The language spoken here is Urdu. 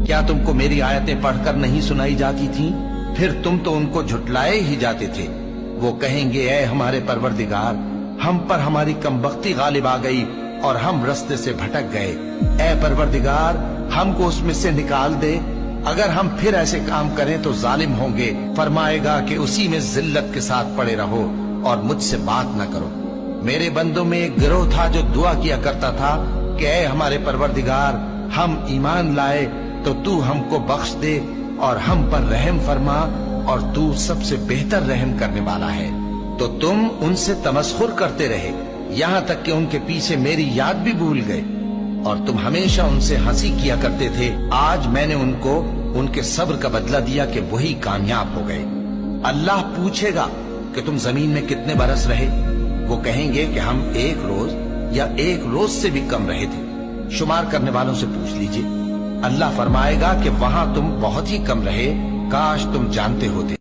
کیا تم کو میری آیتیں پڑھ کر نہیں سنائی جاتی تھیں؟ پھر تم تو ان کو جھٹلائے ہی جاتے تھے۔ وہ کہیں گے اے ہمارے پروردگار، ہم پر ہماری کمبختی غالب آ گئی اور ہم رستے سے بھٹک گئے۔ اے پروردگار، ہم کو اس میں سے نکال دے، اگر ہم پھر ایسے کام کریں تو ظالم ہوں گے۔ فرمائے گا کہ اسی میں ذلت کے ساتھ پڑے رہو اور مجھ سے بات نہ کرو۔ میرے بندوں میں ایک گروہ تھا جو دعا کیا کرتا تھا کہ اے ہمارے پروردگار، ہم ایمان لائے تو تو ہم کو بخش دے اور ہم پر رحم فرما، اور تو سب سے بہتر رحم کرنے والا ہے۔ تو تم ان سے تمسخر کرتے رہے، یہاں تک کہ ان کے پیچھے میری یاد بھی بھول گئے، اور تم ہمیشہ ان سے ہنسی کیا کرتے تھے۔ آج میں نے ان کو ان کے صبر کا بدلہ دیا کہ وہی کامیاب ہو گئے۔ اللہ پوچھے گا کہ تم زمین میں کتنے برس رہے؟ وہ کہیں گے کہ ہم 1 روز یا 1 روز سے بھی کم رہے تھے۔ شمار کرنے والوں سے پوچھ لیجئے۔ اللہ فرمائے گا کہ وہاں تم بہت ہی کم رہے، کاش تم جانتے ہوتے۔